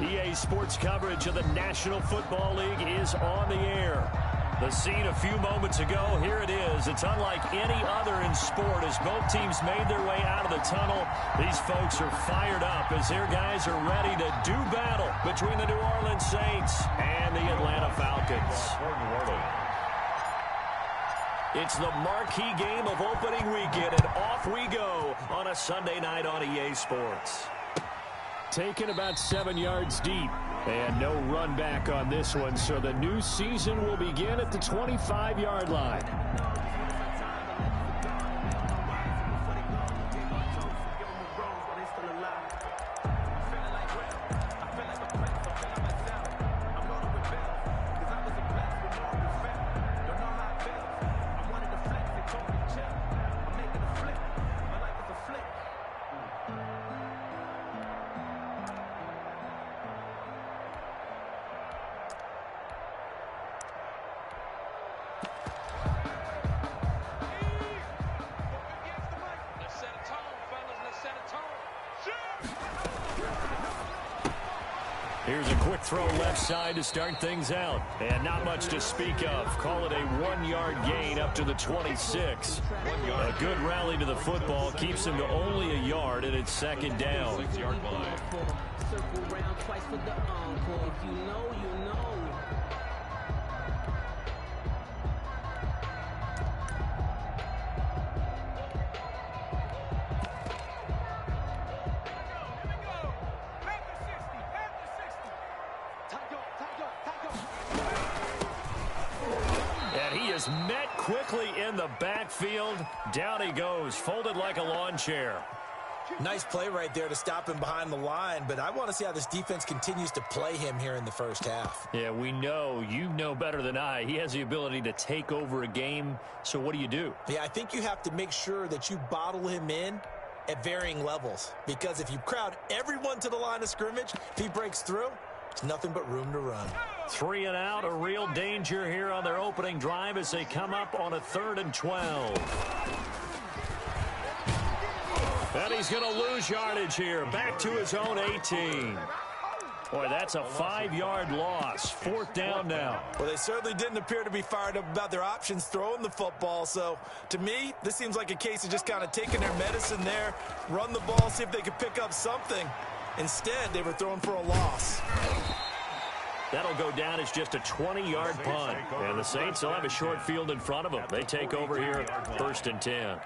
EA Sports coverage of the National Football League is on the air. The scene a few moments ago, here it is. It's unlike any other in sport as both teams made their way out of the tunnel. These folks are fired up as their guys are ready to do battle between the New Orleans Saints and the Atlanta Falcons. It's the marquee game of opening weekend, and off we go on a Sunday night on EA Sports. Taken about 7 yards deep, and no run back on this one, so the new season will begin at the 25-yard line. Here's a quick throw left side to start things out. And not much to speak of. Call it a 1-yard gain up to the 26. A good rally to the football keeps him to only a yard, and it's second down. 6-yard line. Circle round twice for the encore. If you know, you know. Met quickly in the backfield. Down he goes, folded like a lawn chair. Nice play right there to stop him behind the line, but I want to see how this defense continues to play him here in the first half. Yeah, we know. You know better than I. He has the ability to take over a game, so what do you do? Yeah, I think you have to make sure that you bottle him in at varying levels, because if you crowd everyone to the line of scrimmage, if he breaks through, it's nothing but room to run. 3 and out, a real danger here on their opening drive as they come up on a 3rd and 12. And he's going to lose yardage here, back to his own 18. Boy, that's a 5-yard loss. 4th down now. Well, they certainly didn't appear to be fired up about their options throwing the football. So, to me, this seems like a case of just kind of taking their medicine there, run the ball, see if they could pick up something. Instead, they were throwing for a loss. That'll go down as just a 20-yard punt. And the Saints will have a short field in front of them. They take over here, 1st and 10.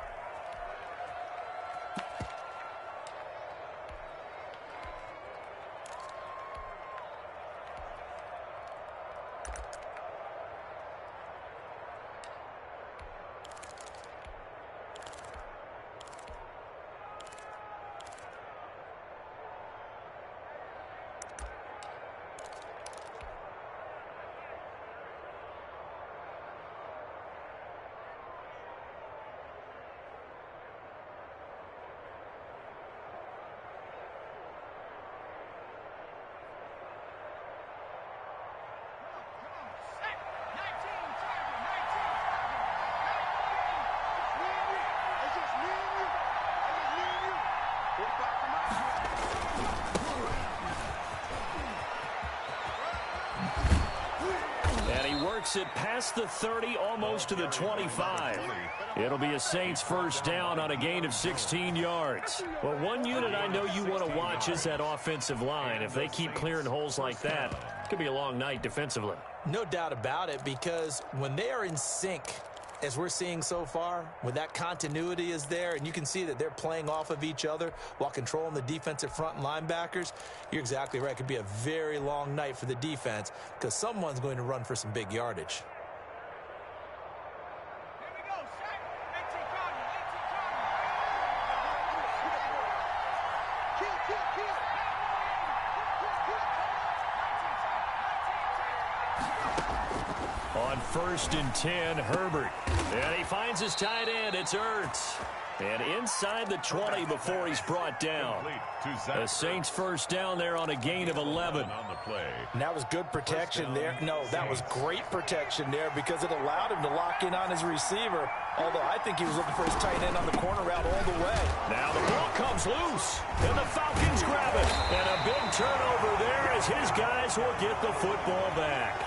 It past the 30, almost to the 25. It'll be a Saints first down on a gain of 16 yards. Well, one unit I know you want to watch is that offensive line. If they keep clearing holes like that, it could be a long night defensively. No doubt about it, because when they are in sync, as we're seeing so far, when that continuity is there and you can see that they're playing off of each other while controlling the defensive front and linebackers, you're exactly right. It could be a very long night for the defense because someone's going to run for some big yardage. On 1st and 10, Herbert. And he finds his tight end. It's Ertz. And inside the 20 before he's brought down. The Saints first down there on a gain of 11. And that was good protection there. No, that was great protection there because it allowed him to lock in on his receiver. Although I think he was looking for his tight end on the corner route all the way. Now the ball comes loose. And the Falcons grab it. And a big turnover there as his guys will get the football back.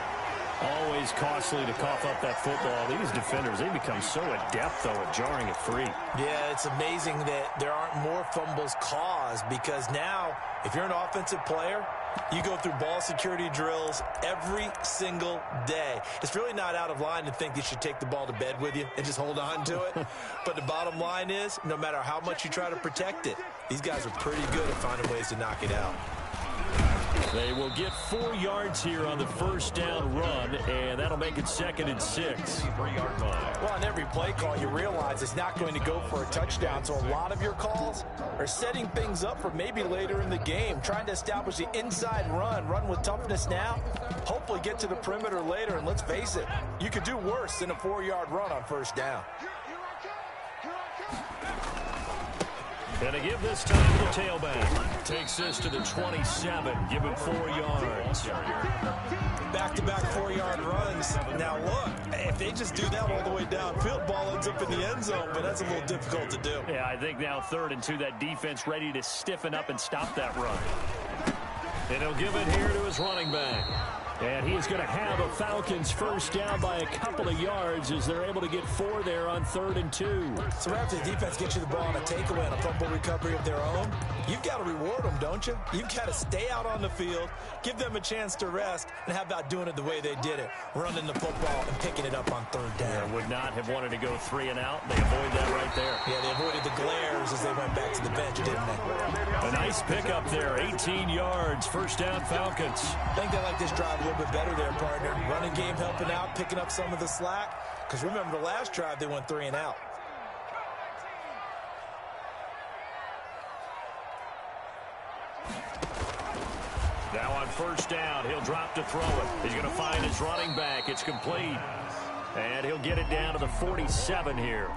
Always costly to cough up that football. These defenders, they become so adept, though, at jarring it free. Yeah, it's amazing that there aren't more fumbles caused, because now, if you're an offensive player, you go through ball security drills every single day. It's really not out of line to think you should take the ball to bed with you and just hold on to it. But the bottom line is, no matter how much you try to protect it, these guys are pretty good at finding ways to knock it out. They will get 4 yards here on the first down run, and that'll make it 2nd and 6. Well, on every play call, you realize it's not going to go for a touchdown, so a lot of your calls are setting things up for maybe later in the game, trying to establish the inside run with toughness now, hopefully get to the perimeter later, and let's face it, you could do worse than a 4-yard run on first down. And to give this time to the tailback. Takes this to the 27. Give him 4 yards. Back-to-back 4-yard runs. Now, look, if they just do that all the way downfield, ball ends up in the end zone, but that's a little difficult to do. Yeah, I think now 3rd and 2, that defense ready to stiffen up and stop that run. And he'll give it here to his running back. And he's going to have a Falcons first down by a couple of yards as they're able to get 4 there on 3rd and 2. So after the defense gets you the ball on a takeaway and a fumble recovery of their own, you've got to reward them, don't you? You've got to stay out on the field, give them a chance to rest, and how about doing it the way they did it, running the football and picking it up on 3rd down. Yeah, would not have wanted to go 3 and out. They avoid that right there. Yeah, they avoided the glares as they went back to the bench, didn't they? A nice pickup there, 18 yards, first down Falcons. I think they like this drive a little bit better there, partner. Running game helping out, picking up some of the slack. Because remember, the last drive, they went 3 and out. Now on first down, he'll drop to throw it. He's going to find his running back. It's complete. And he'll get it down to the 47 here.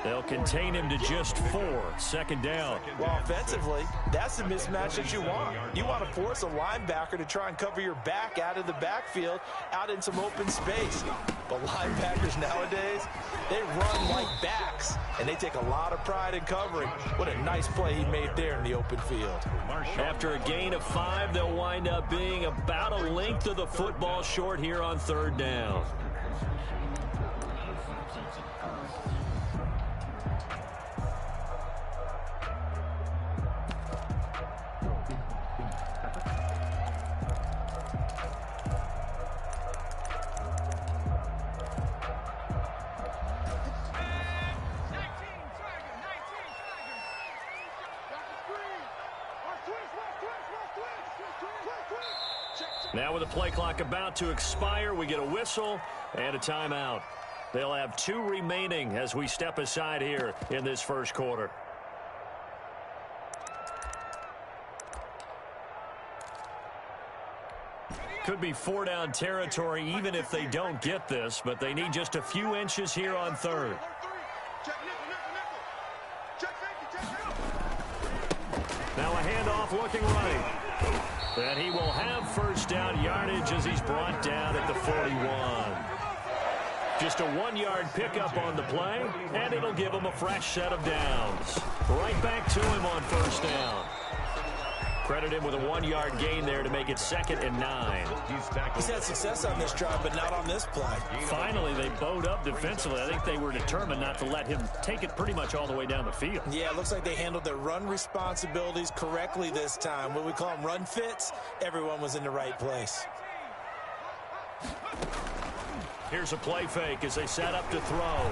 They'll contain him to just 4. 2nd down. Well, offensively, that's the mismatch that you want. You want to force a linebacker to try and cover your back out of the backfield, out in some open space. But linebackers nowadays, they run like backs, and they take a lot of pride in covering. What a nice play he made there in the open field. After a gain of 5, they'll wind up being about a length of the football short here on 3rd down. Now with the play clock about to expire, we get a whistle and a timeout. They'll have 2 remaining as we step aside here in this first quarter. Could be 4-down territory even if they don't get this, but they need just a few inches here on 3rd. Now a handoff looking right. And he will have first down yardage as he's brought down at the 41. Just a 1-yard pickup on the play, and it'll give him a fresh set of downs. Right back to him on first down. Credit him with a 1-yard gain there to make it 2nd and 9. He's had success on this drive, but not on this play. Finally, they bowed up defensively. I think they were determined not to let him take it pretty much all the way down the field. Yeah, it looks like they handled their run responsibilities correctly this time. What we call them run fits, everyone was in the right place. Here's a play fake as they set up to throw.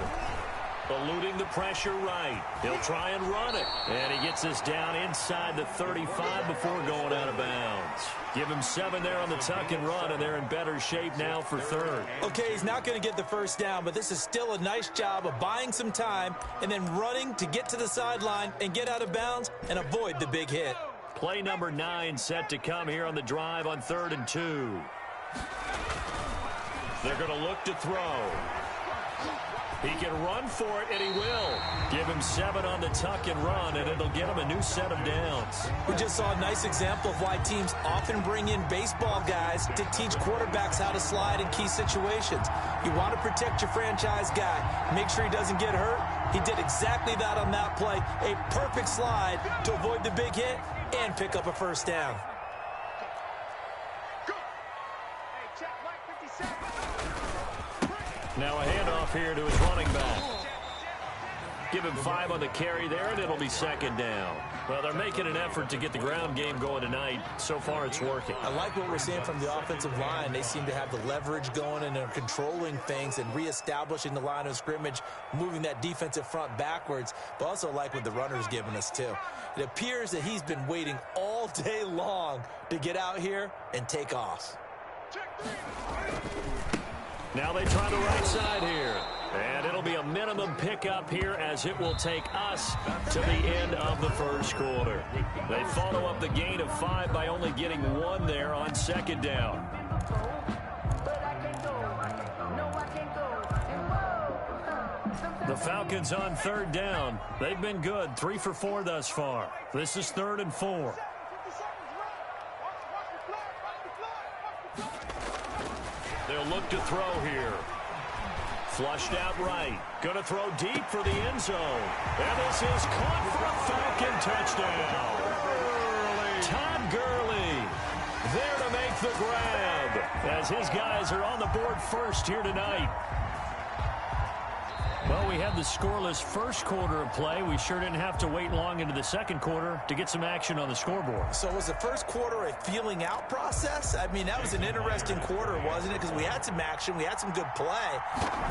Eluding the pressure right. He'll try and run it. And he gets this down inside the 35 before going out of bounds. Give him 7 there on the tuck and run, and they're in better shape now for 3rd. Okay, he's not going to get the first down, but this is still a nice job of buying some time and then running to get to the sideline and get out of bounds and avoid the big hit. Play number 9 set to come here on the drive on 3rd and 2. They're going to look to throw. He can run for it, and he will. Give him 7 on the tuck and run, and it'll get him a new set of downs. We just saw a nice example of why teams often bring in baseball guys to teach quarterbacks how to slide in key situations. You want to protect your franchise guy. Make sure he doesn't get hurt. He did exactly that on that play. A perfect slide to avoid the big hit and pick up a first down. Now a handoff here to his running back. Give him 5 on the carry there, and it'll be second down. Well, they're making an effort to get the ground game going tonight. So far, it's working. I like what we're seeing from the offensive line. They seem to have the leverage going, and they're controlling things and reestablishing the line of scrimmage, moving that defensive front backwards, but also like what the runner's giving us, too. It appears that he's been waiting all day long to get out here and take off. Now they try the right side here. And it'll be a minimum pickup here as it will take us to the end of the first quarter. They follow up the gain of 5 by only getting 1 there on second down. The Falcons on third down. They've been good, 3 for 4 thus far. This is 3rd and 4. They'll look to throw here. Flushed out right. Going to throw deep for the end zone. And this is caught for a Falcon touchdown. Todd Gurley there to make the grab as his guys are on the board first here tonight. Well, we had the scoreless first quarter of play. We sure didn't have to wait long into the second quarter to get some action on the scoreboard. So was the first quarter a feeling out process? I mean, that was an interesting quarter, wasn't it? Because we had some action, we had some good play,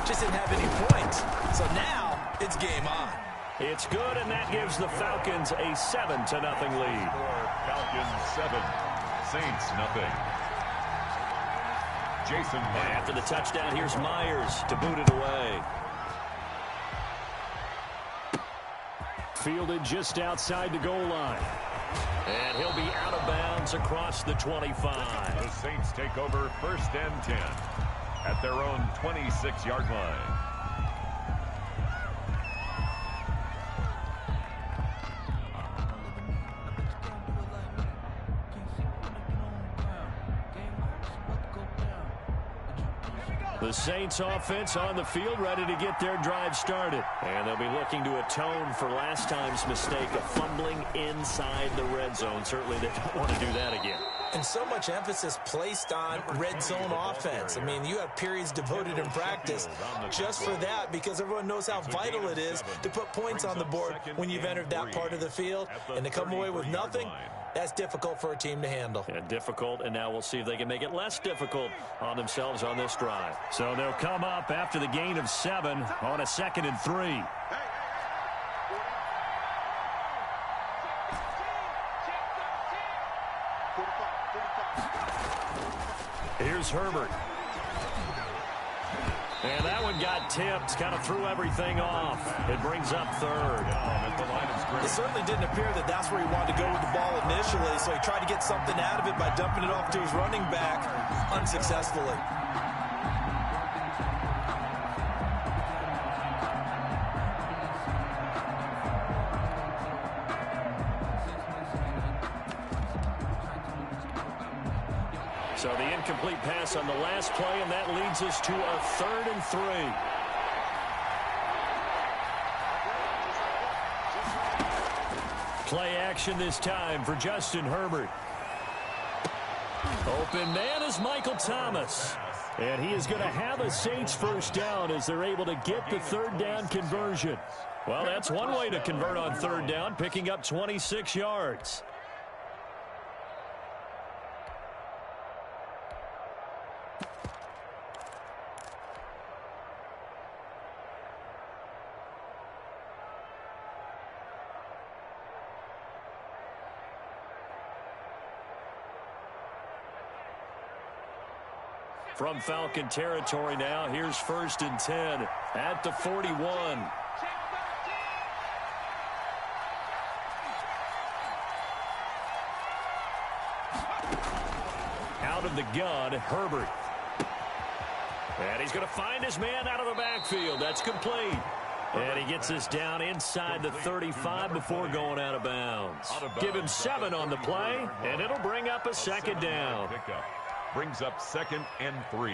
just didn't have any points. So now it's game on. It's good, and that gives the Falcons a 7-0 lead. Falcons 7, Saints nothing. Jason Myers. After the touchdown, here's Myers to boot it away. Fielded just outside the goal line. And he'll be out of bounds across the 25. The Saints take over 1st and 10 at their own 26-yard line. The Saints offense on the field, ready to get their drive started. And they'll be looking to atone for last time's mistake of fumbling inside the red zone. Certainly they don't want to do that again. And so much emphasis placed on red zone offense. I mean, you have periods devoted in practice just for that because everyone knows how vital it is to put points on the board when you've entered that part of the field. And to come away with nothing, that's difficult for a team to handle. And difficult, and now we'll see if they can make it less difficult on themselves on this drive. So they'll come up after the gain of 7 on a 2nd and 3. Here's Herbert. And that one got tipped, kind of threw everything off. It brings up 3rd. It certainly didn't appear that that's where he wanted to go with the ball initially, so he tried to get something out of it by dumping it off to his running back unsuccessfully. So the incomplete pass on the last play, and that leads us to a 3rd and 3. Play action this time for Justin Herbert. Open man is Michael Thomas. And he is going to have a Saints first down as they're able to get the 3rd down conversion. Well, that's one way to convert on 3rd down, picking up 26 yards. From Falcon territory now, here's 1st and 10 at the 41. Out of the gun, Herbert. And he's going to find his man out of the backfield. That's complete. And he gets us down inside the 35 before going out of bounds. Give him 7 on the play, and it'll bring up a 2nd down. Brings up 2nd and 3.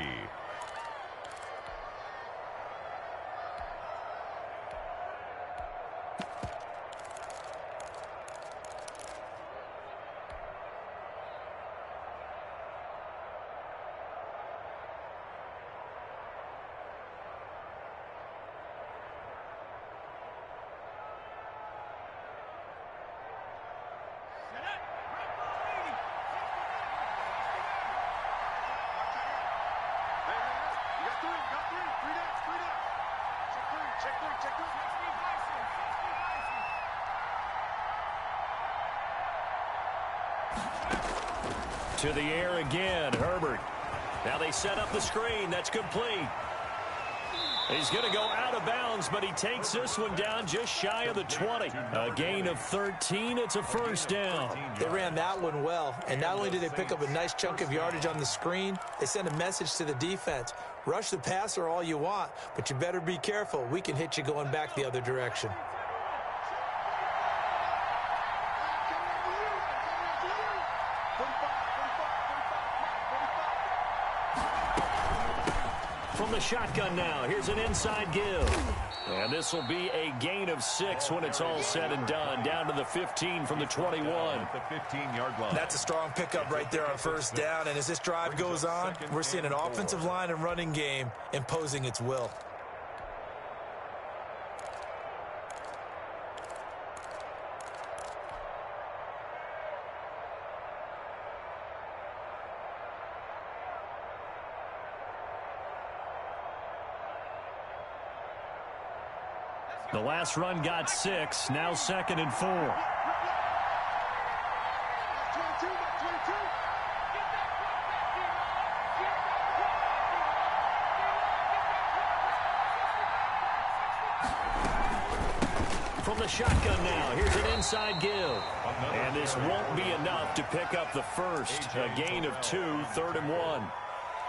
To the air again, Herbert. Now they set up the screen. That's complete. He's going to go out of bounds, but he takes this one down just shy of the 20. A gain of 13. It's a first down. They ran that one well, and not only did they pick up a nice chunk of yardage on the screen, they sent a message to the defense. Rush the passer all you want, but you better be careful. We can hit you going back the other direction. From the shotgun now, here's an inside give. And this will be a gain of 6 when it's all said and done. Down to the 15 from the 21. The 15-yard line. That's a strong pickup right there on first down. And as this drive goes on, we're seeing an offensive line and running game imposing its will. The last run got 6, now 2nd and 4. From the shotgun now, here's an inside give. And this won't be enough to pick up the first. A gain of 2, 3rd and 1.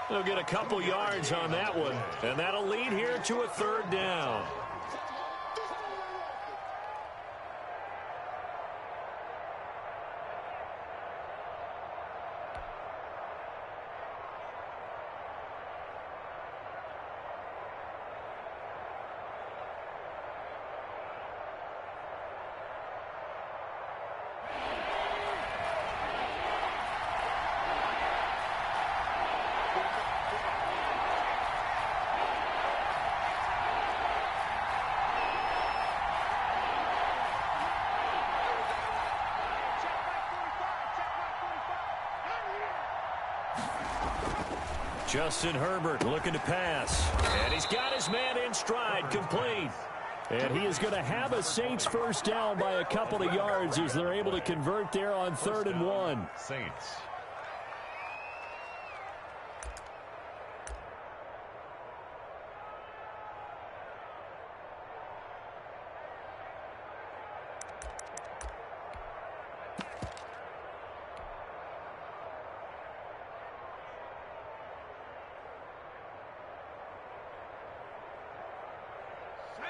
They'll get a couple yards on that one, and that'll lead here to a 3rd down. Justin Herbert looking to pass. And he's got his man in stride, complete. And he is going to have a Saints first down by a couple of yards as they're able to convert there on 3rd and 1. Saints.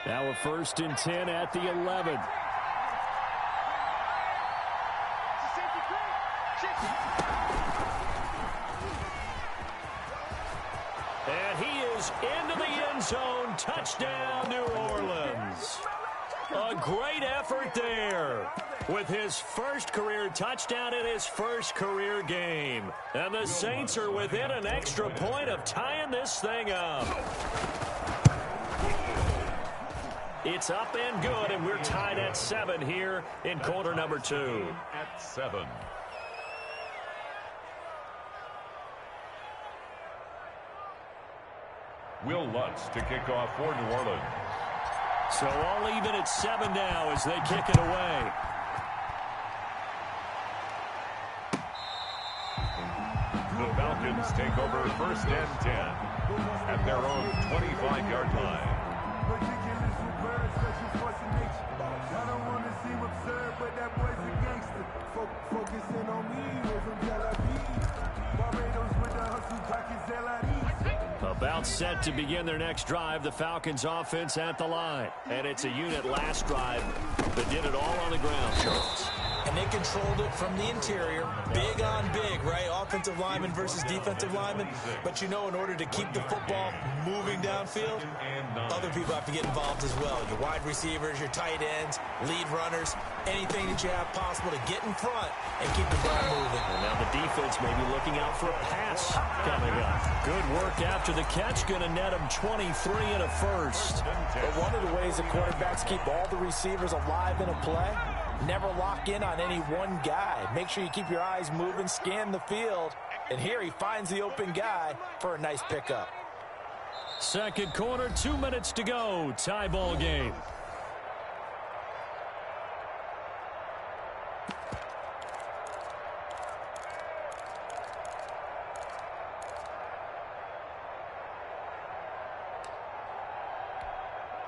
Now a 1st and 10 at the 11. And he is into the end zone. Touchdown, New Orleans. A great effort there with his first career touchdown in his first career game. And the Saints are within an extra point of tying this thing up. It's up and good, and we're tied at 7 here in quarter number 2. At 7. Will Lutz to kick off for New Orleans. So all even at 7 now as they kick it away. The Falcons take over 1st and 10 at their own 25-yard line. I don't want to seem absurd, but that boy's a gangster. Focusing on me, from Tel Aviv. Barbados with the hustle, pockets LID. About set to begin their next drive, the Falcons offense at the line. And it's a unit last drive that did it all on the ground, Charles. And they controlled it from the interior. Big on big, right? Offensive lineman versus defensive lineman. But you know, in order to keep the football moving downfield, other people have to get involved as well. Your wide receivers, your tight ends, lead runners, anything that you have possible to get in front and keep the ball moving. And now the defense may be looking out for a pass coming up. Good work after the catch. Going to net him 23 and a first. But one of the ways the quarterbacks keep all the receivers alive in a play, never lock in on any one guy. Make sure you keep your eyes moving, scan the field. And here he finds the open guy for a nice pickup. Second quarter, 2 minutes to go. Tie ball game.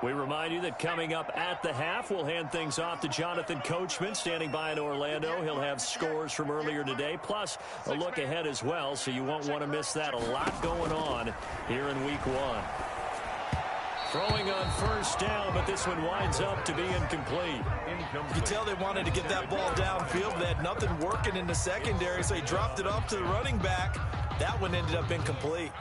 We remind you that coming up at the half, we'll hand things off to Jonathan Coachman, standing by in Orlando. He'll have scores from earlier today, plus a look ahead as well, so you won't want to miss that. A lot going on here in week one. Throwing on first down, but this one winds up to be incomplete. You can tell they wanted to get that ball downfield, but they had nothing working in the secondary, so he dropped it off to the running back. That one ended up incomplete.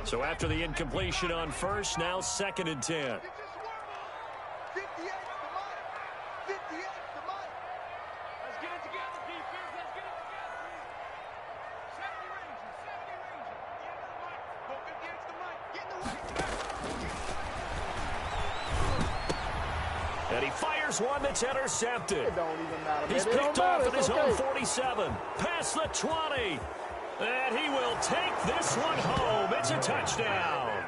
So after the incompletion on first, now 2nd and 10. And he fires one that's intercepted. He's picked off at his own 47. Past the 20. And he will take this one home. It's a touchdown.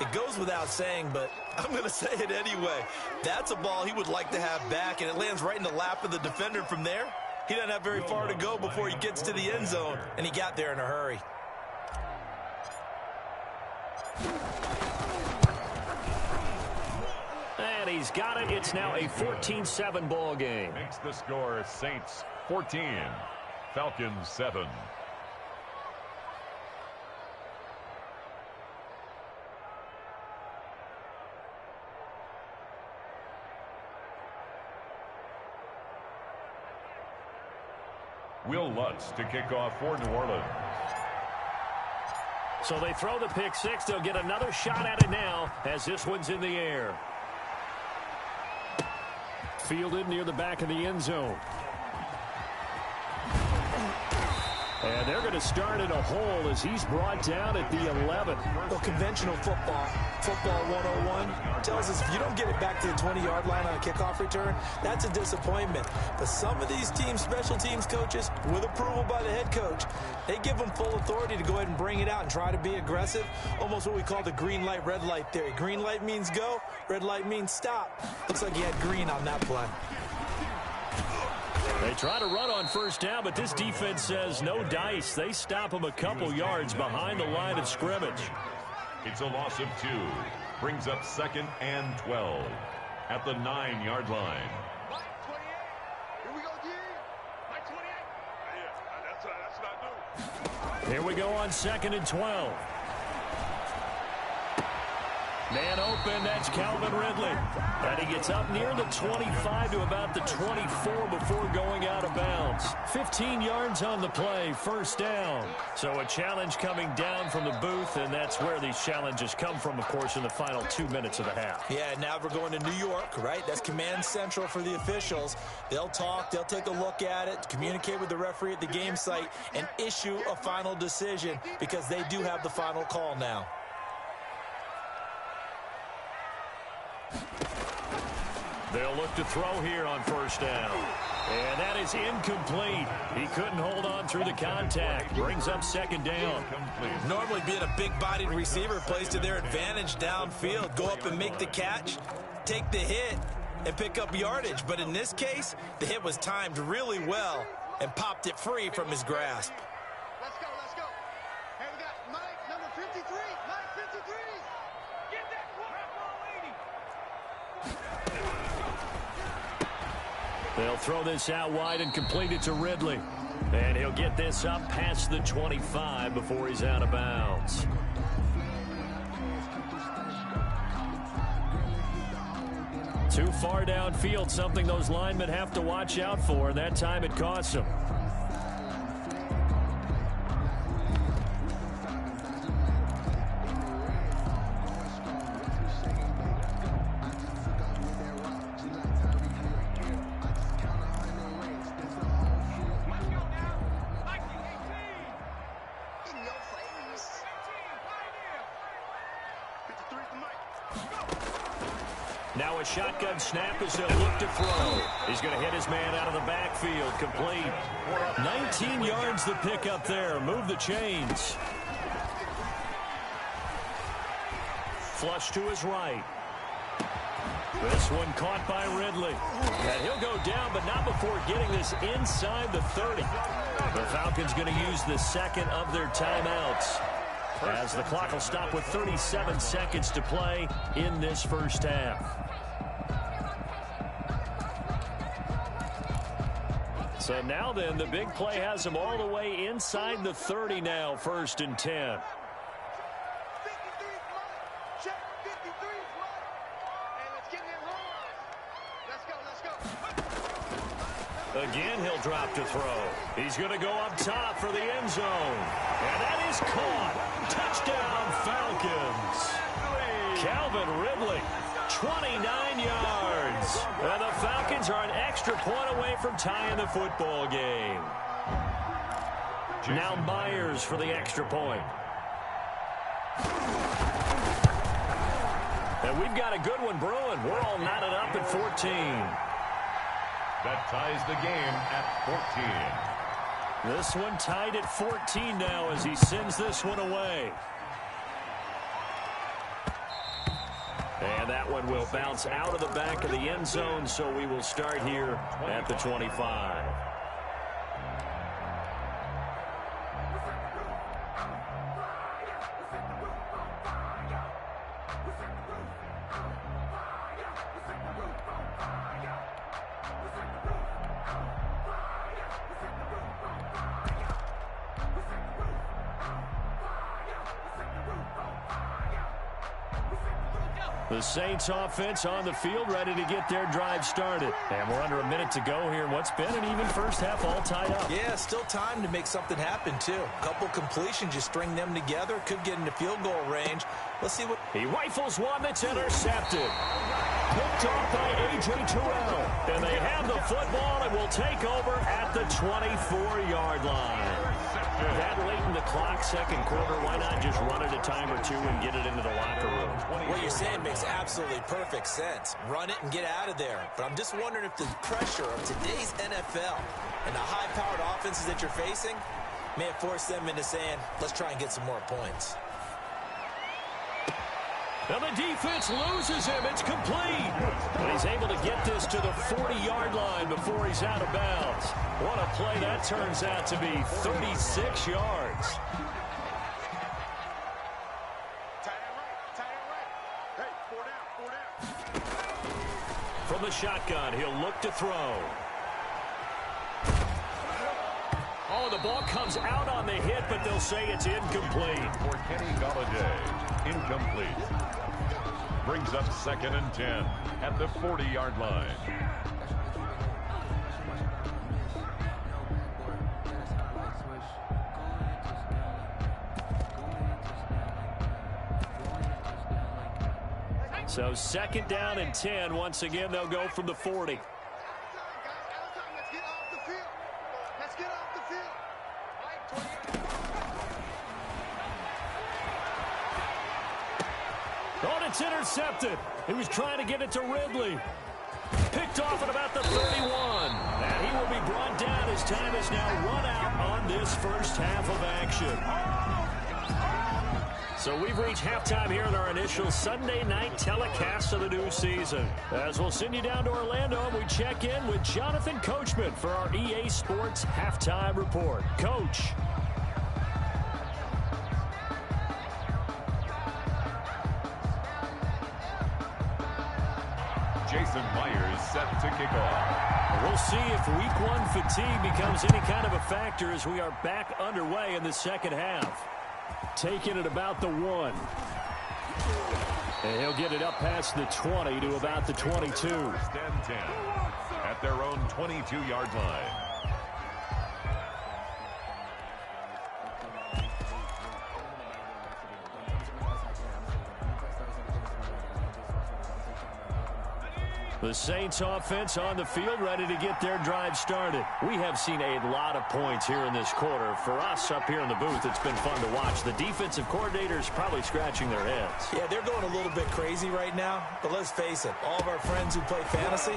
It goes without saying, but I'm going to say it anyway. That's a ball he would like to have back, and it lands right in the lap of the defender from there. He doesn't have very far to go before he gets to the end zone, and he got there in a hurry. And he's got it. It's now a 14-7 ball game. Makes the score Saints 14, Falcons 7. Will Lutz to kick off for New Orleans. So they throw the pick six. They'll get another shot at it now as this one's in the air. Fielded near the back of the end zone. And they're going to start in a hole as he's brought down at the 11. Well, conventional football 101, tells us if you don't get it back to the 20-yard line on a kickoff return, that's a disappointment. But some of these teams, special teams coaches, with approval by the head coach, they give them full authority to go ahead and bring it out and try to be aggressive, almost what we call the green light, red light theory. Green light means go, red light means stop. Looks like he had green on that play. They try to run on first down, but this defense says no dice. They stop him a couple yards behind the line of scrimmage. It's a loss of 2. Brings up 2nd and 12 at the 9-yard line. Here we go, G. 28. Yeah, that's what I do. Here we go on 2nd and 12. Man open, that's Calvin Ridley. And he gets up near the 25 to about the 24 before going out of bounds. 15 yards on the play, first down. So a challenge coming down from the booth, and that's where these challenges come from, of course, in the final 2 minutes of the half. Yeah, now we're going to New York, right? That's command central for the officials. They'll talk, they'll take a look at it, communicate with the referee at the game site, and issue a final decision because they do have the final call now. They'll look to throw here on first down. And that is incomplete. He couldn't hold on through the contact. Brings up 2nd down. Normally being a big-bodied receiver plays to their advantage downfield. Go up and make the catch, take the hit, and pick up yardage. But in this case, the hit was timed really well and popped it free from his grasp. Let's go. Hey, we got Mike, number 53. Mike, 53. Get that football, lady. They'll throw this out wide and complete it to Ridley. And he'll get this up past the 25 before he's out of bounds. Too far downfield, something those linemen have to watch out for. That time it costs them. Now a shotgun snap as they'll look to throw. He's going to hit his man out of the backfield. Complete. 19 yards the pick up there. Move the chains. Flush to his right. This one caught by Ridley. And he'll go down, but not before getting this inside the 30. The Falcons going to use the second of their timeouts, as the clock will stop with 37 seconds to play in this first half. So now then, the big play has them all the way inside the 30 now, 1st and 10. Again, he'll drop to throw. He's going to go up top for the end zone. And that is caught. Touchdown, Falcons. Calvin Ridley, 29 yards. And the Falcons are an extra point away from tying the football game. Now Myers for the extra point. And we've got a good one brewing. We're all knotted up at 14. That ties the game at 14. This one tied at 14 now as he sends this one away. And that one will bounce out of the back of the end zone, so we will start here at the 25. The Saints offense on the field, ready to get their drive started. And we're under a minute to go here in what's been an even first half, all tied up. Yeah, still time to make something happen, too. A couple completions, you string them together, could get into field goal range. Let's see what... He rifles one that's intercepted. Picked off by A.J. Terrell. And they have the football and will take over at the 24-yard line. That late in the clock, second quarter, why not just run it a time or two and get it into the locker room? What you're saying makes absolutely perfect sense. Run it and get out of there. But I'm just wondering if the pressure of today's NFL and the high-powered offenses that you're facing may have forced them into saying, let's try and get some more points. Now the defense loses him. It's complete. But he's able to get this to the 40-yard line before he's out of bounds. What a play that turns out to be, 36 yards. From the shotgun, he'll look to throw. Oh, the ball comes out on the hit, but they'll say it's incomplete. For Kenny Golladay, incomplete. Brings up 2nd and 10 at the 40-yard line. So 2nd down and 10. Once again, they'll go from the 40. Oh, it's intercepted. He was trying to get it to Ridley. Picked off at about the 31. And he will be brought down as time is now run out on this first half of action. So we've reached halftime here in our initial Sunday night telecast of the new season. As we'll send you down to Orlando, we check in with Jonathan Coachman for our EA Sports Halftime Report. Coach. Jason Myers set to kick off. We'll see if week 1 fatigue becomes any kind of a factor as we are back underway in the second half. Taking it about the 1. And he'll get it up past the 20 to about the 22. 1st and 10 at their own 22-yard line. The Saints offense on the field, ready to get their drive started. We have seen a lot of points here in this quarter. For us up here in the booth, it's been fun to watch. The defensive coordinators probably scratching their heads. Yeah, they're going a little bit crazy right now. But let's face it, all of our friends who play fantasy,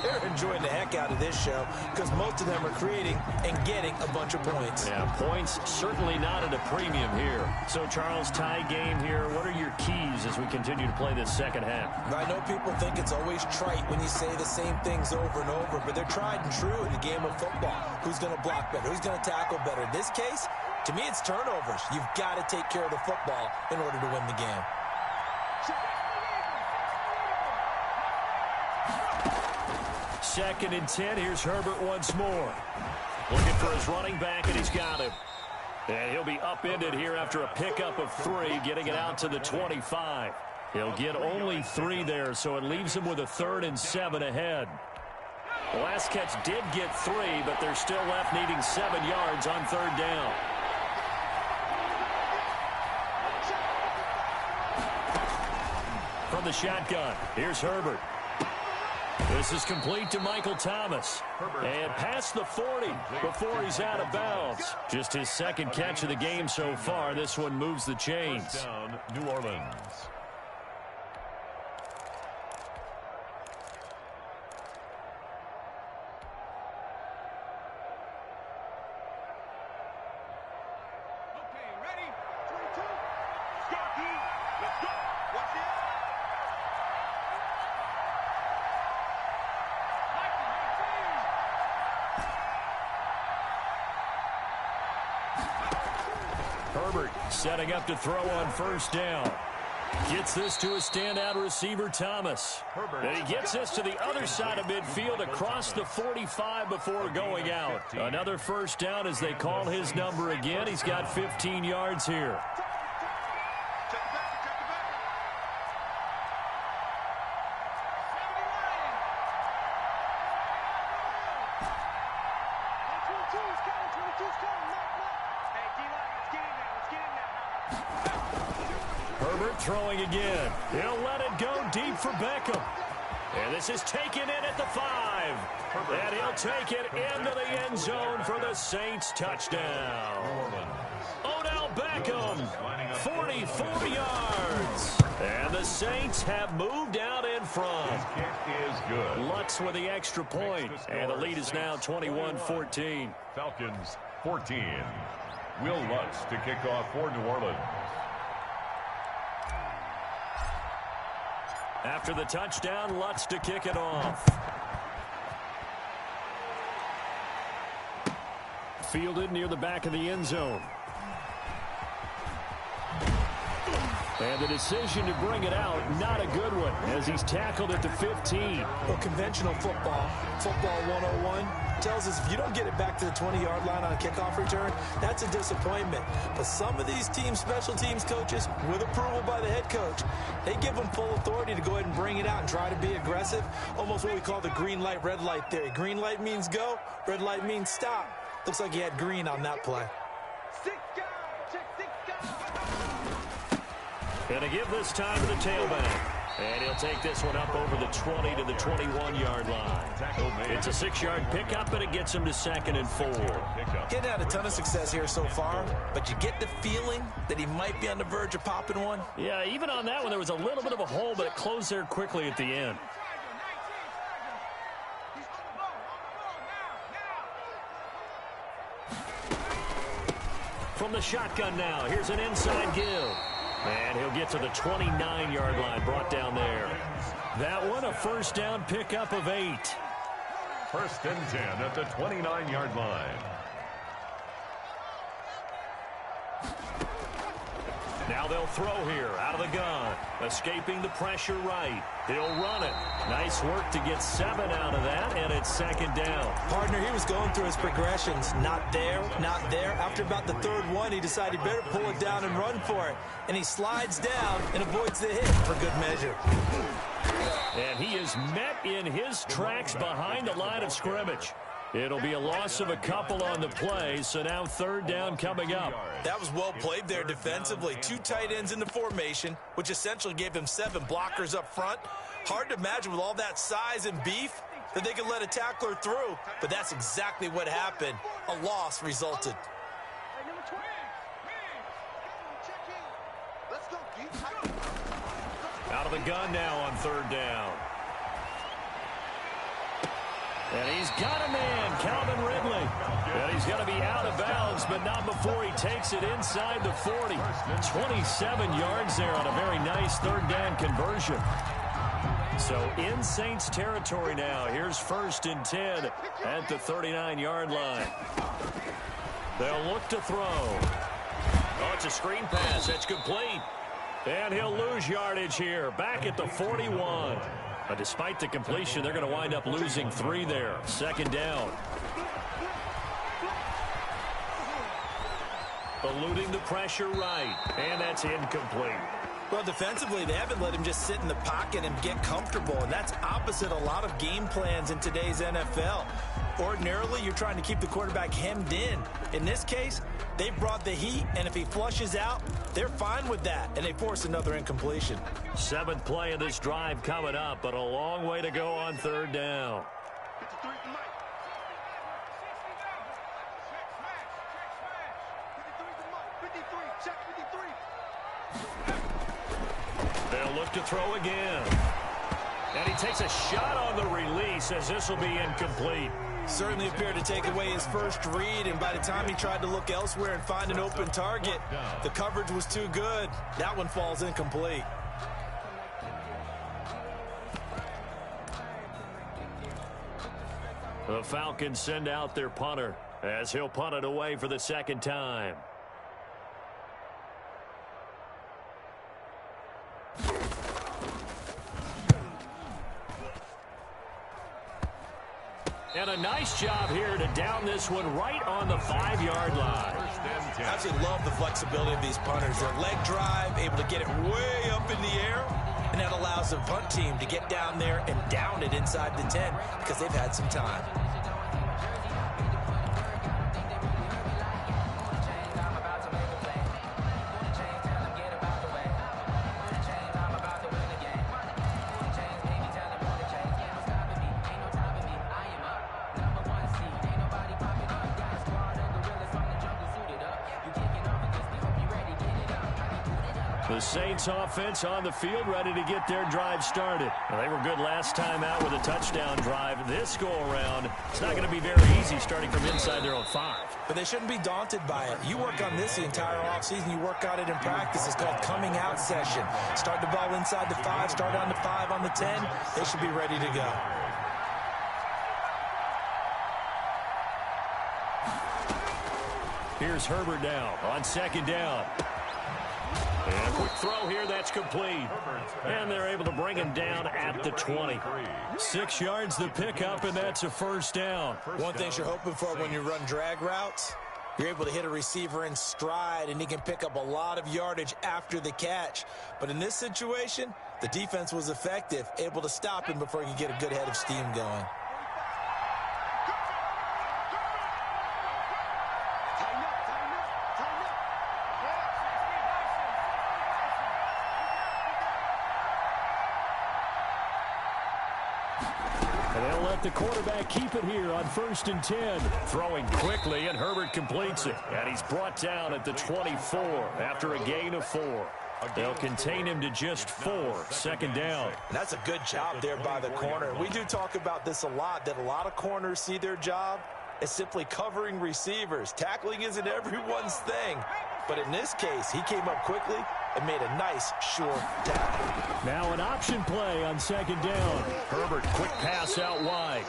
they're enjoying the heck out of this show because most of them are creating and getting a bunch of points. Yeah, points certainly not at a premium here. So, Charles, tie game here. What are your keys as we continue to play this second half? I know people think it's always trite when you say the same things over and over, but they're tried and true in the game of football. Who's going to block better? Who's going to tackle better? In this case, to me, it's turnovers. You've got to take care of the football in order to win the game. Second and 10. Here's Herbert once more. Looking for his running back, and he's got him. And he'll be upended here after a pickup of 3, getting it out to the 25. He'll get only 3 there, so it leaves him with a 3rd and 7 ahead. The last catch did get 3, but they're still left needing 7 yards on 3rd down. From the shotgun, here's Herbert. This is complete to Michael Thomas. And past the 40 before he's out of bounds. Just his second catch of the game so far. This one moves the chains. First down, New Orleans. Herbert setting up to throw on 1st down. Gets this to a standout receiver, Thomas. And he gets this to the other side of midfield across the 45 before going out. Another 1st down as they call his number again. He's got 15 yards here. Herbert throwing again. He'll let it go deep for Beckham. And this is taken in at the 5. And he'll take it into the end zone for the Saints touchdown. Odell Beckham, 44 yards. And the Saints have moved out in front. Kick is good. Lutz with the extra point. And the lead is now 21-14. Falcons 14. Will Lutz to kick off for New Orleans. After the touchdown, Lutz to kick it off. Fielded near the back of the end zone. And the decision to bring it out, not a good one, as he's tackled at the 15. Well, conventional football 101, tells us if you don't get it back to the 20-yard line on a kickoff return, that's a disappointment. But some of these teams, special teams coaches, with approval by the head coach, they give them full authority to go ahead and bring it out and try to be aggressive, almost what we call the green light, red light theory. Green light means go, red light means stop. Looks like he had green on that play. Gonna give this time to the tailback. And he'll take this one up over the 20 to the 21-yard line. It's a 6-yard pickup, and it gets him to 2nd and 4. Getting had a ton of success here so far, but you get the feeling that he might be on the verge of popping one. Yeah, even on that one, there was a little bit of a hole, but it closed there quickly at the end. From the shotgun now, here's an inside give. And he'll get to the 29-yard line, brought down there. That one, a 1st down pickup of 8. 1st and 10 at the 29-yard line. Now they'll throw here, out of the gun. Escaping the pressure right. He'll run it. Nice work to get 7 out of that, and it's 2nd down. Partner, he was going through his progressions. Not there, not there. After about the 3rd one, he decided he better pull it down and run for it. And he slides down and avoids the hit for good measure. And he is met in his tracks behind the line of scrimmage. It'll be a loss of a couple on the play, so now third down coming up. That was well played there defensively. 2 tight ends in the formation, which essentially gave him 7 blockers up front. Hard to imagine with all that size and beef that they could let a tackler through, but that's exactly what happened. A loss resulted. Out of the gun now on third down. And he's got a man, Calvin Ridley. And he's going to be out of bounds, but not before he takes it inside the 40. 27 yards there on a very nice third down conversion. So in Saints territory now. Here's 1st and 10 at the 39-yard line. They'll look to throw. Oh, it's a screen pass. That's complete. And he'll lose yardage here. Back at the 41. But despite the completion, they're going to wind up losing 3 there. 2nd down. Eluding the pressure right. And that's incomplete. Well, defensively, they haven't let him just sit in the pocket and get comfortable, and that's opposite a lot of game plans in today's NFL. Ordinarily, you're trying to keep the quarterback hemmed in. In this case, they brought the heat, and if he flushes out, they're fine with that, and they force another incompletion. 7th play of this drive coming up, but a long way to go on third down. They'll look to throw again. And he takes a shot on the release as this will be incomplete. Certainly appeared to take away his first read, and by the time he tried to look elsewhere and find an open target, the coverage was too good. That one falls incomplete. The Falcons send out their punter as he'll punt it away for the 2nd time. And a nice job here to down this one right on the 5-yard line. I absolutely love the flexibility of these punters. Their leg drive, able to get it way up in the air, and that allows the punt team to get down there and down it inside the 10 because they've had some time. The Saints offense on the field ready to get their drive started. Well, they were good last time out with a touchdown drive. This go-around, it's not going to be very easy starting from inside their own 5. But they shouldn't be daunted by it. You work on this the entire offseason. You work on it in practice. It's called coming out session. Start the ball inside the 5, start on the 5 on the 10. They should be ready to go. Here's Herbert now on 2nd down. And a quick throw here, that's complete. And they're able to bring him down at the 20. 6 yards the pickup, and that's a 1st down. One thing you're hoping for when you run drag routes, you're able to hit a receiver in stride, and he can pick up a lot of yardage after the catch. But in this situation, the defense was effective, able to stop him before he could get a good head of steam going. The quarterback keep it here on 1st and 10. Throwing quickly, and Herbert completes it. And he's brought down at the 24 after a gain of 4. They'll contain him to just 4. 2nd down. And that's a good job there by the corner. We do talk about this a lot, that a lot of corners see their job as simply covering receivers. Tackling isn't everyone's thing. But in this case, he came up quickly and made a nice, sure tackle. Now an option play on 2nd down. Herbert, quick pass out wide.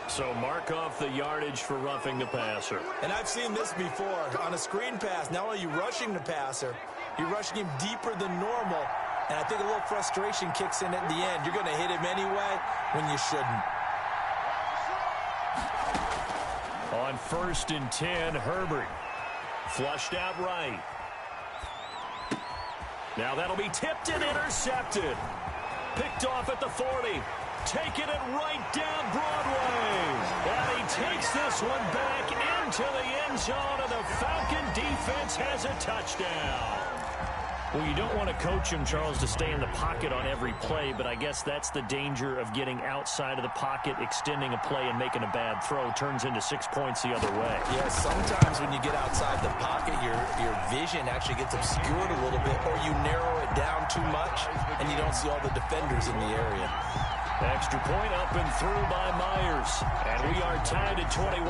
So mark off the yardage for roughing the passer. And I've seen this before. On a screen pass, not only are you rushing the passer, you're rushing him deeper than normal. And I think a little frustration kicks in at the end. You're going to hit him anyway when you shouldn't. On 1st and 10, Herbert. Flushed out right. Now that'll be tipped and intercepted. Picked off at the 40. taking it right down Broadway. And he takes this one back into the end zone, and the Falcon defense has a touchdown. Well, you don't want to coach him, Charles, to stay in the pocket on every play, but I guess that's the danger of getting outside of the pocket, extending a play, and making a bad throw. Turns into 6 points the other way. Yeah, sometimes when you get outside the pocket, your vision actually gets obscured a little bit, or you narrow it down too much, and you don't see all the defenders in the area. Extra point up and through by Myers, and we are tied at 21.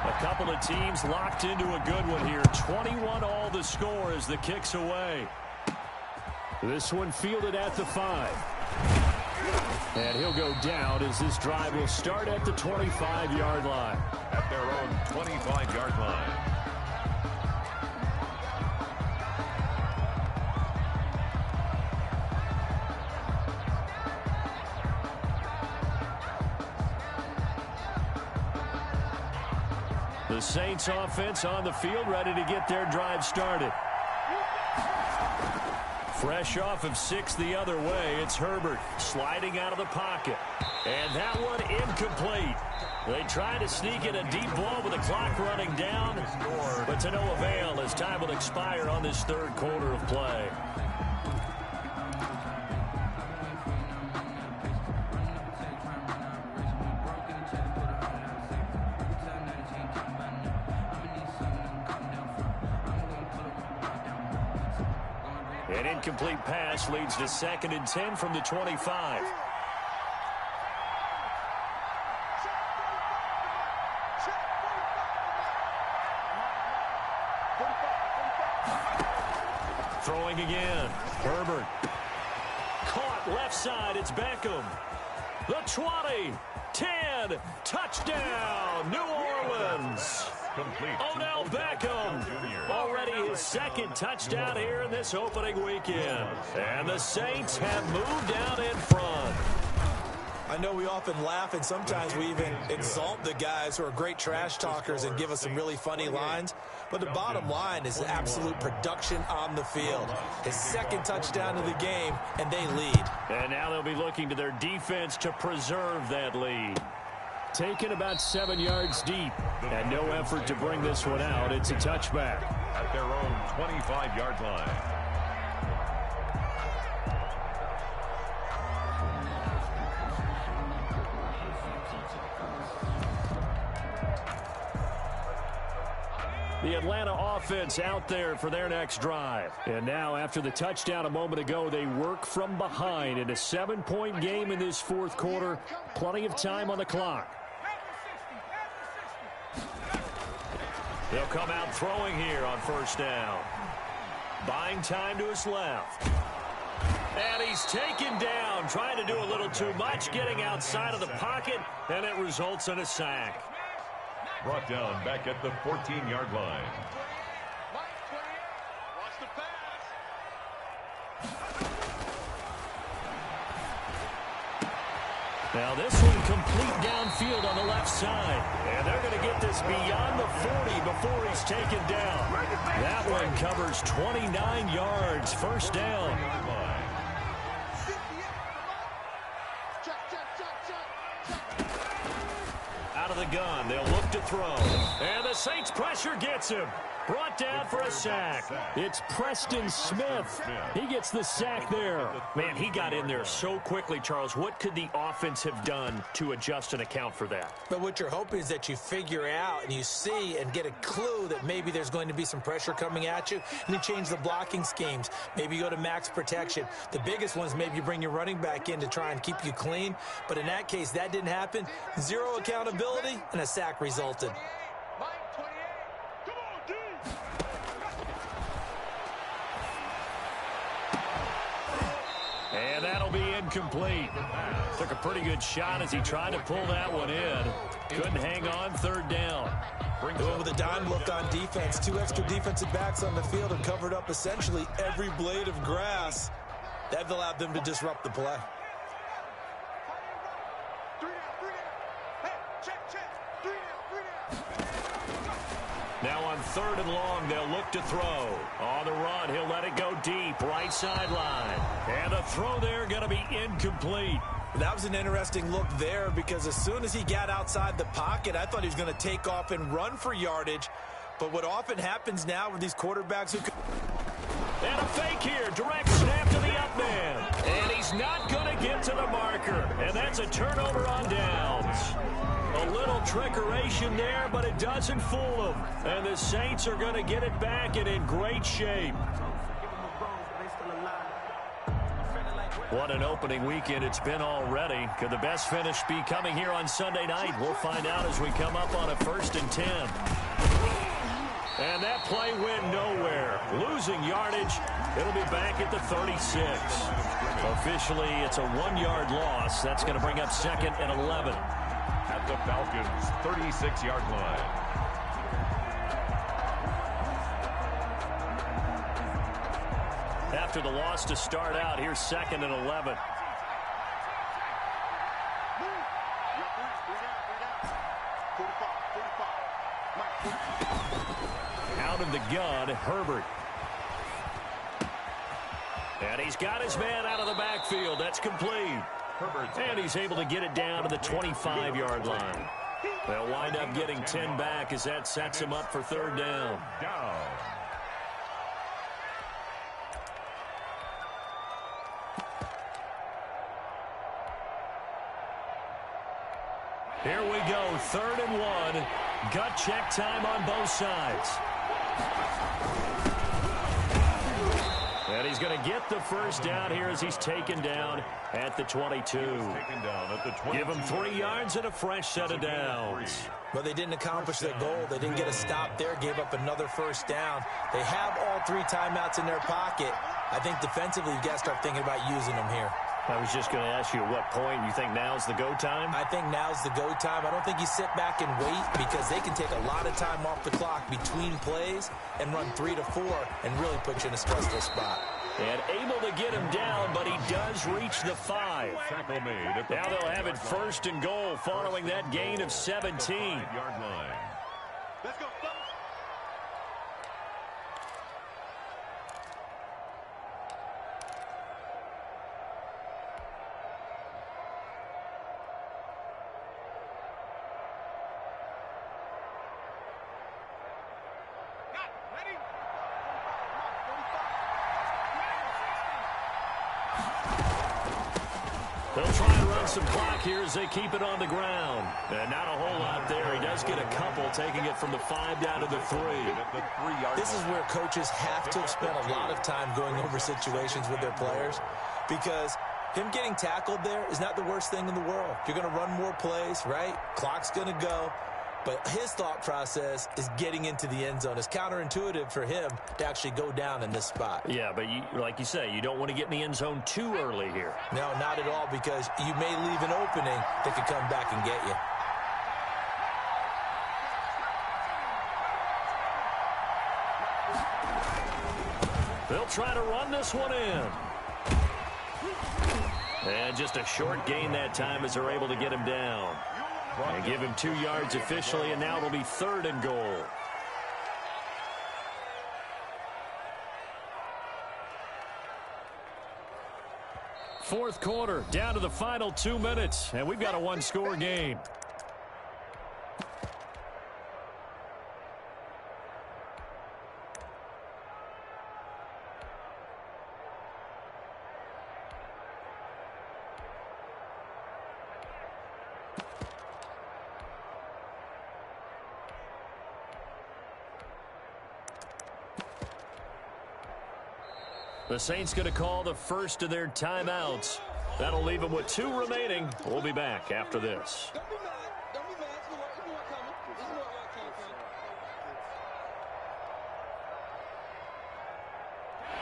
A couple of teams locked into a good one here. 21 all the score as the kick's away. This one fielded at the 5. And he'll go down as this drive will start at the 25-yard line. At their own 25-yard line. The Saints offense on the field, ready to get their drive started. Fresh off of 6 the other way, it's Herbert sliding out of the pocket. And that one incomplete. They try to sneak in a deep ball with the clock running down, but to no avail as time will expire on this third quarter of play. An incomplete pass leads to 2nd and 10 from the 25. Throwing again. Herbert. Caught left side. It's Beckham. The 20. 10. Touchdown. New Orleans. Complete. Odell Beckham, already his 2nd touchdown here in this opening weekend. And the Saints have moved out in front. I know we often laugh, and sometimes we even exalt the guys who are great trash talkers and give us some really funny lines. But the bottom line is absolute production on the field. His 2nd touchdown of the game, and they lead. And now they'll be looking to their defense to preserve that lead. Taken about 7 yards deep, and no effort to bring this one out. It's a touchback. At their own 25-yard line. The Atlanta offense out there for their next drive. And now, after the touchdown a moment ago, they work from behind in a 7-point game in this fourth quarter. Plenty of time on the clock. They'll come out throwing here on first down. Buying time to his left. And he's taken down, trying to do a little too much, getting outside of the pocket, and it results in a sack. Brought down back at the 14-yard line. Watch the pass. Now this one complete downfield on the left side. And they're going to get this beyond the 40 before he's taken down. That one covers 29 yards. First down. Out of the gun. They'll look to throw. And the Saints pressure gets him. Brought down for a sack. It's Preston Smith. He gets the sack there. Man, he got in there so quickly, Charles. What could the offense have done to adjust and account for that? But what you're hoping is that you figure out and you see and get a clue that maybe there's going to be some pressure coming at you, and you change the blocking schemes. Maybe you go to max protection. The biggest one is maybe you bring your running back in to try and keep you clean. But in that case, that didn't happen. Zero accountability, and a sack resulted. And that'll be incomplete. Took a pretty good shot as he tried to pull that one in. Couldn't hang on, third down. They went with a dime look on defense. 2 extra defensive backs on the field and covered up essentially every blade of grass. That allowed them to disrupt the play. Now on 3rd and long, they'll look to throw. On the run, he'll let it go deep, right sideline. And the throw there going to be incomplete. That was an interesting look there because as soon as he got outside the pocket, I thought he was going to take off and run for yardage. But what often happens now with these quarterbacks who... And a fake here, direct snap to the up man. And he's not going to get to the marker. And that's a turnover on downs. A little trickeration there, but it doesn't fool them. And the Saints are going to get it back and in great shape. What an opening weekend it's been already. Could the best finish be coming here on Sunday night? We'll find out as we come up on a 1st and 10. And that play went nowhere. Losing yardage. It'll be back at the 36. Officially, it's a 1-yard loss. That's going to bring up 2nd and 11. At the Falcons' 36-yard line. After the loss to start out, here's 2nd and 11. Out of the gun, Herbert. And he's got his man out of the backfield. That's complete. And he's able to get it down to the 25-yard line. They'll wind up getting 10 back as that sets him up for 3rd down. Here we go, 3rd and 1. Gut check time on both sides. And he's going to get the first down here as he's taken down at the 22. Give him 3 yards and a fresh set of downs. Well, they didn't accomplish their goal. They didn't get a stop there, gave up another first down. They have all 3 timeouts in their pocket. I think defensively, you've got to start thinking about using them here. I was just going to ask you at what point you think now's the go time? I think now's the go time. I don't think you sit back and wait because they can take a lot of time off the clock between plays and run 3 to 4 and really put you in a stressful spot. And able to get him down, but he does reach the 5. Now they'll have it 1st and goal following that gain of 17. Yard line. Let's go. They'll try and run some clock here as they keep it on the ground. And not a whole lot there. He does get a couple, taking it from the 5 down to the 3. This is where coaches have to have spent a lot of time going over situations with their players because him getting tackled there is not the worst thing in the world. You're going to run more plays, right? Clock's going to go. But his thought process is getting into the end zone. It's counterintuitive for him to actually go down in this spot. Yeah, but like you say, you don't want to get in the end zone too early here. No, not at all, because you may leave an opening that could come back and get you. They'll try to run this one in. And just a short gain that time as they're able to get him down. And give him 2 yards officially, and now it'll be 3rd and goal. Fourth quarter, down to the final 2 minutes, and we've got a 1-score game. The Saints going to call the first of their timeouts. That'll leave them with 2 remaining. We'll be back after this. Don't be mad. Don't be mad. It's more coming. It's more coming.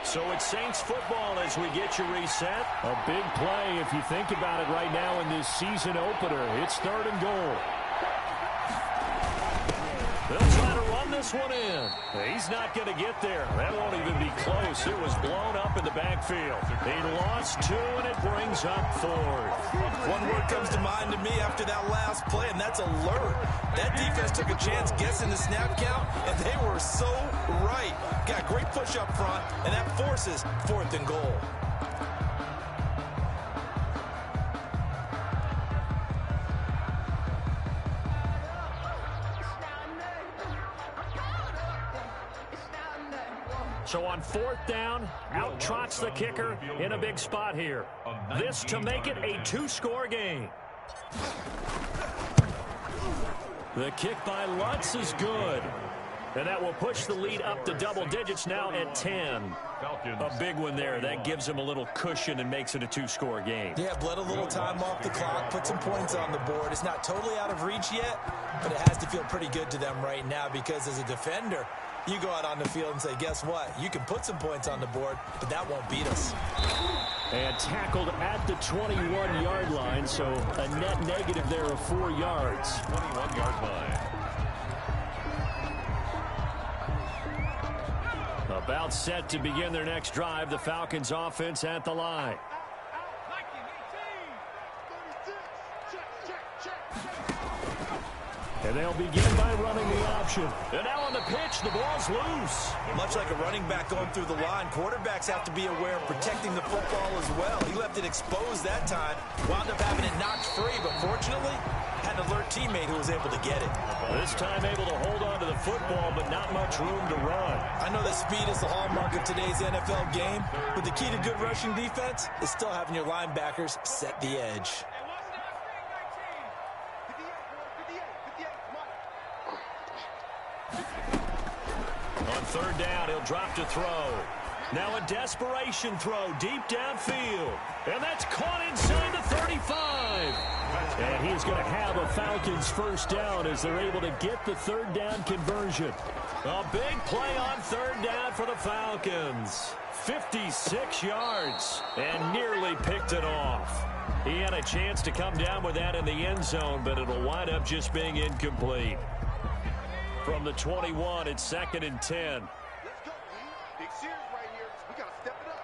So it's Saints football as we get you reset. A big play if you think about it right now in this season opener. It's 3rd and goal. They'll try to run this one in. He's not going to get there. That won't even be close. It was blown up in the backfield. He lost 2, and it brings up 4th. One word comes to mind to me after that last play, and that's alert. That defense took a chance guessing the snap count, and they were so right. Got great push up front, and that forces 4th and goal. So on 4th down, out trots the kicker in a big spot here. This to make it a 2-score game. The kick by Lutz is good. And that will push the lead up to double digits now at 10. A big one there. That gives him a little cushion and makes it a 2-score game. Yeah, bled a little time off the clock, put some points on the board. It's not totally out of reach yet, but it has to feel pretty good to them right now because as a defender, you go out on the field and say, guess what? You can put some points on the board, but that won't beat us. And tackled at the 21-yard line, so a net negative there of 4 yards. 21-yard line. About set to begin their next drive, the Falcons offense at the line. And they'll begin by running the option. And now on the pitch, the ball's loose. Much like a running back going through the line, quarterbacks have to be aware of protecting the football as well. He left it exposed that time, wound up having it knocked free, but fortunately, had an alert teammate who was able to get it. This time able to hold on to the football, but not much room to run. I know that speed is the hallmark of today's NFL game, but the key to good rushing defense is still having your linebackers set the edge. On 3rd down, he'll drop to throw. Now a desperation throw deep downfield. And that's caught inside the 35. And he's going to have a Falcons 1st down as they're able to get the 3rd down conversion. A big play on 3rd down for the Falcons. 56 yards and nearly picked it off. He had a chance to come down with that in the end zone, but it'll wind up just being incomplete. From the 21, it's 2nd and 10. Let's go, Big series right here. We got to step it up.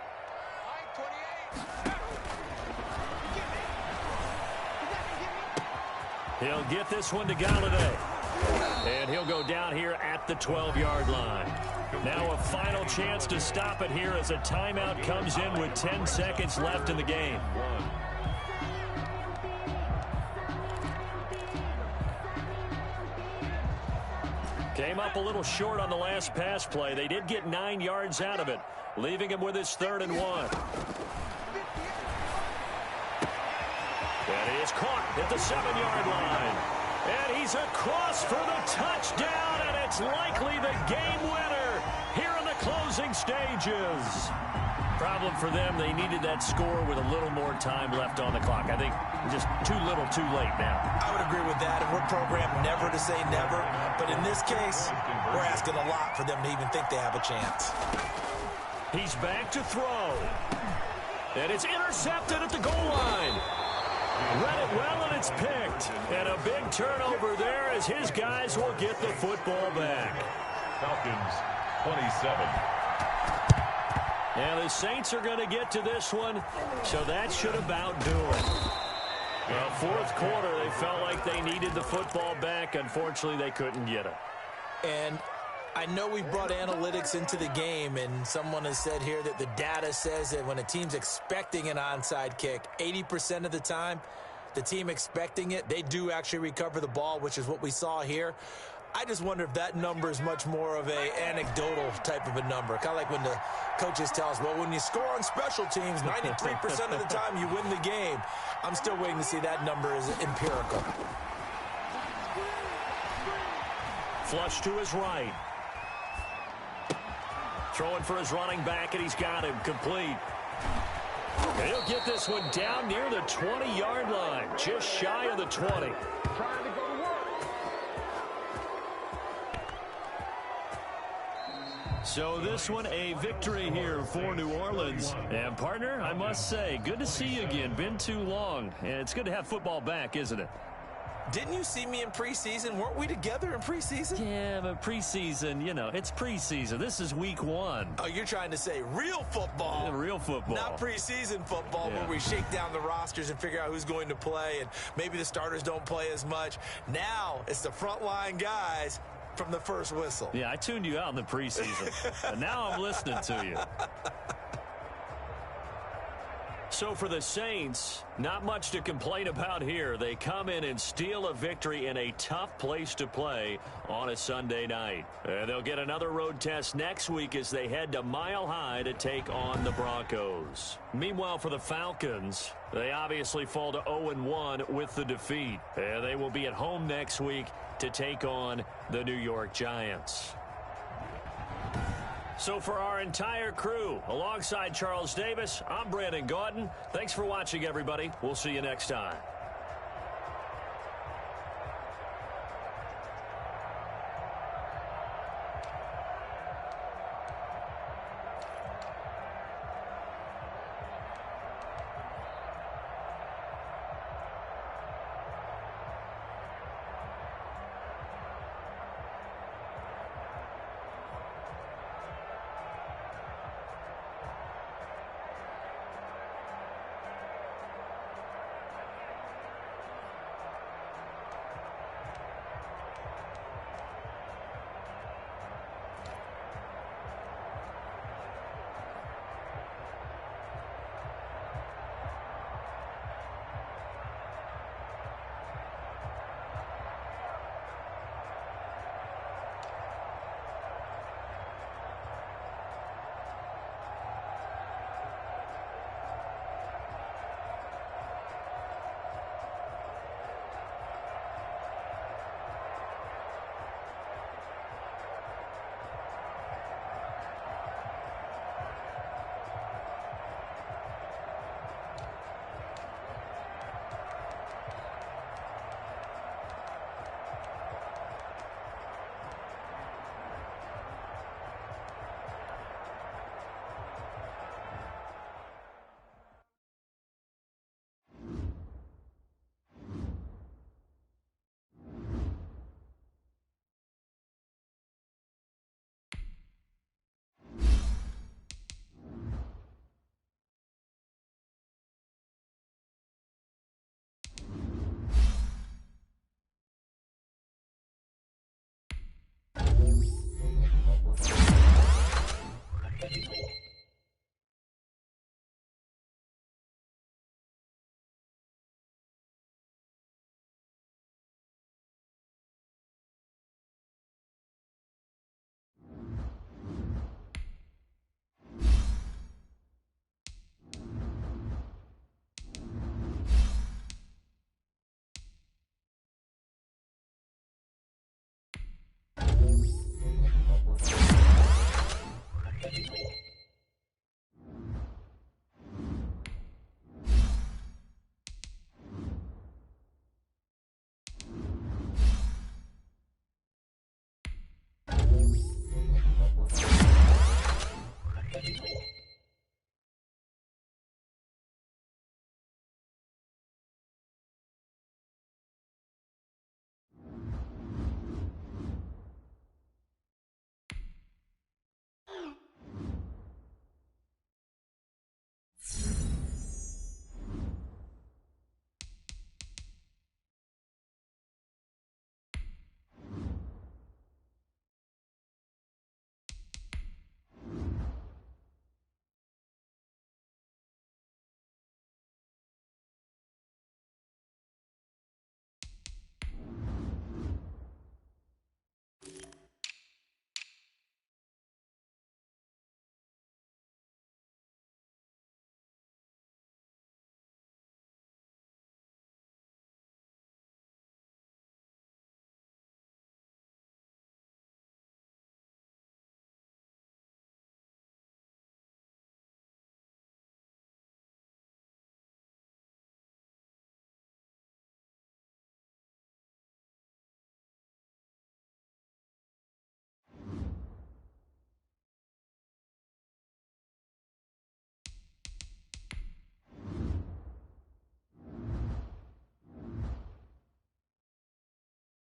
28. He'll get this one to Galladay. And he'll go down here at the 12-yard line. Now a final chance to stop it here as a timeout comes in with 10 seconds left in the game. Came up a little short on the last pass play. They did get 9 yards out of it, leaving him with his 3rd and 1. And he is caught at the 7-yard line. And he's across for the touchdown, and it's likely the game winner here in the closing stages. Problem for them, they needed that score with a little more time left on the clock. I think just too little too late now. I would agree with that, and we're programmed never to say never. But in this case, we're asking a lot for them to even think they have a chance. He's back to throw. And it's intercepted at the goal line. Read it well, and it's picked. And a big turnover there as his guys will get the football back. Falcons 27. And the Saints are going to get to this one, so that should about do it. Well, 4th quarter, they felt like they needed the football back. Unfortunately, they couldn't get it. And I know we brought analytics into the game, and someone has said here that the data says that when a team's expecting an onside kick, 80% of the time, the team expecting it, they do actually recover the ball, which is what we saw here. I just wonder if that number is much more of a anecdotal type of a number. Kind of like when the coaches tell us, well, when you score on special teams, 93% of the time you win the game. I'm still waiting to see that number is empirical. Flush to his right. Throwing for his running back, and he's got him complete. And he'll get this one down near the 20-yard line, just shy of the 20. Trying to go to work. So this one a victory here for New Orleans. And partner, I must say, good to see you again. Been too long. And it's good to have football back, isn't it? Didn't you see me in preseason? Weren't we together in preseason? Yeah, but preseason, you know, it's preseason. This is week 1. Oh, you're trying to say real football. Yeah, real football. Not preseason football where we shake down the rosters and figure out who's going to play, and maybe the starters don't play as much. Now it's the frontline guys from the first whistle. Yeah, I tuned you out in the preseason. And now I'm listening to you. So for the Saints, not much to complain about here. They come in and steal a victory in a tough place to play on a Sunday night. They'll get another road test next week as they head to Mile High to take on the Broncos. Meanwhile, for the Falcons, they obviously fall to 0-1 with the defeat. They will be at home next week to take on the New York Giants. So for our entire crew, alongside Charles Davis, I'm Brandon Gaudin. Thanks for watching, everybody. We'll see you next time.